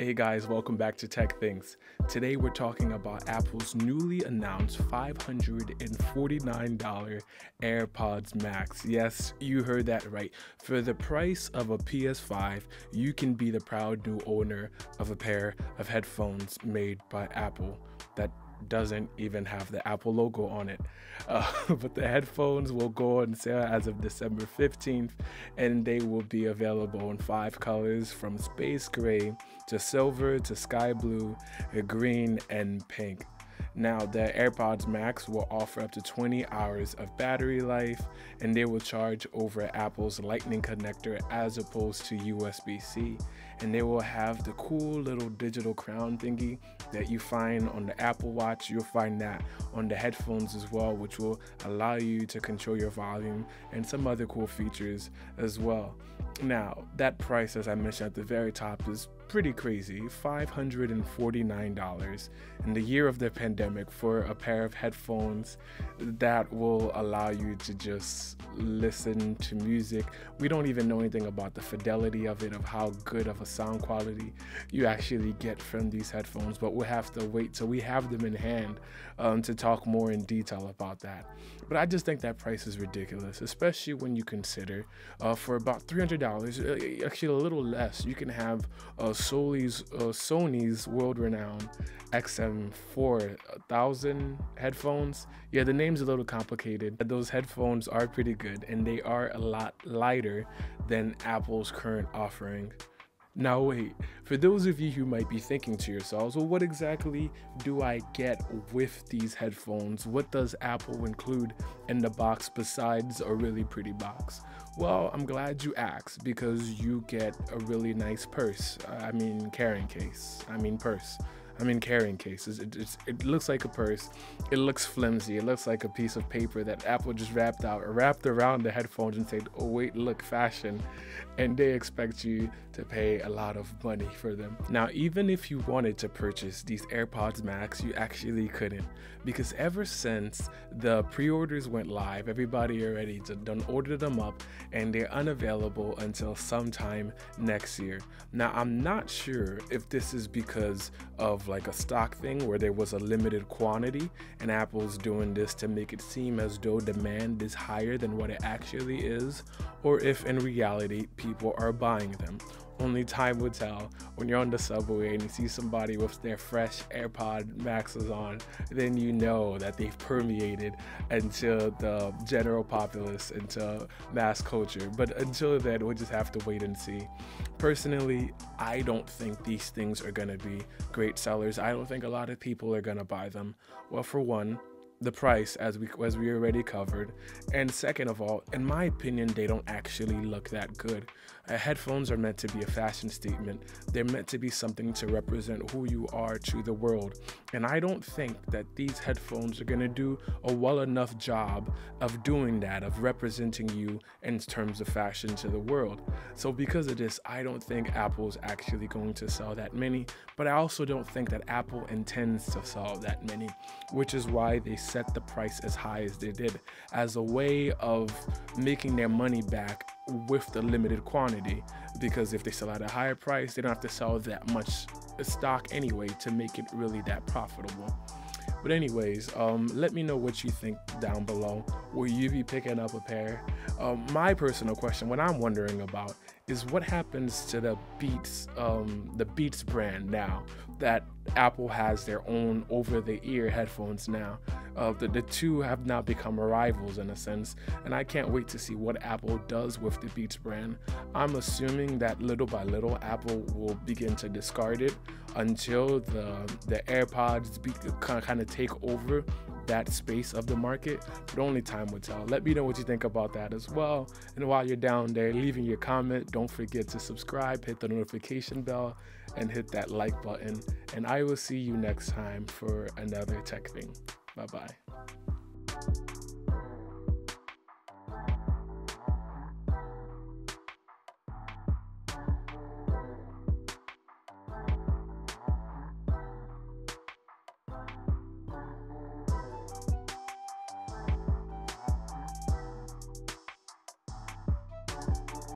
Hey guys, welcome back to Tech Things. Today we're talking about Apple's newly announced $549 AirPods Max. Yes, you heard that right. For the price of a PS5, you can be the proud new owner of a pair of headphones made by Apple that doesn't even have the Apple logo on it. But the headphones will go on sale as of December 15th, and they will be available in 5 colors from space gray to silver to sky blue, green, and pink. Now, the AirPods Max will offer up to 20 hours of battery life, and they will charge over Apple's Lightning connector as opposed to USB-C. And they will have the cool little digital crown thingy that you find on the Apple Watch. You'll find that on the headphones as well, which will allow you to control your volume and some other cool features as well. Now, that price, as I mentioned at the very top, is pretty crazy. $549 in the year of the pandemic for a pair of headphones that will allow you to just listen to music. We don't even know anything about the fidelity of it, of how good of a sound quality you actually get from these headphones, but we'll have to wait till we have them in hand to talk more in detail about that. But I just think that price is ridiculous, especially when you consider for about $300, actually a little less, you can have Sony's world-renowned XM4000 headphones. Yeah, the name's a little complicated. Those headphones are pretty good, and they are a lot lighter than Apple's current offering. Now wait, for those of you who might be thinking to yourselves, well, what exactly do I get with these headphones? What does Apple include in the box besides a really pretty box? Well, I'm glad you asked, because you get a really nice purse. Carrying case. Carrying cases. It looks like a purse. It looks flimsy. It looks like a piece of paper that Apple just wrapped around the headphones and said, oh wait, look, fashion. And they expect you to pay a lot of money for them. Now, even if you wanted to purchase these AirPods Max, you actually couldn't, because ever since the pre-orders went live, everybody already done ordered them up, and they're unavailable until sometime next year. Now, I'm not sure if this is because of like a stock thing where there was a limited quantity and Apple's doing this to make it seem as though demand is higher than what it actually is, or if in reality people are buying them. Only time will tell. When you're on the subway and you see somebody with their fresh AirPod Maxes on, then you know that they've permeated into the general populace, into mass culture. But until then, we'll just have to wait and see. Personally, I don't think these things are gonna be great sellers. I don't think a lot of people are gonna buy them. Well, for one, the price, as we already covered, and second of all, in my opinion, they don't actually look that good. Headphones are meant to be a fashion statement. They're meant to be something to represent who you are to the world, and I don't think that these headphones are going to do a well enough job of doing that, of representing you in terms of fashion to the world. So because of this, I don't think Apple's actually going to sell that many, but I also don't think that Apple intends to sell that many, which is why they set the price as high as they did, as a way of making their money back with the limited quantity, because if they sell at a higher price, they don't have to sell that much stock anyway to make it really that profitable. But anyways, let me know what you think down below. Will you be picking up a pair? My personal question, what I'm wondering about, is what happens to the Beats brand now that Apple has their own over-the-ear headphones now. The two have now become rivals in a sense, and I can't wait to see what Apple does with the Beats brand. I'm assuming that little by little Apple will begin to discard it until the AirPods kind of take over that space of the market, but only time will tell. Let me know what you think about that as well, and while you're down there leaving your comment, don't forget to subscribe, hit the notification bell, and hit that like button, and I will see you next time for another tech thing. Bye bye.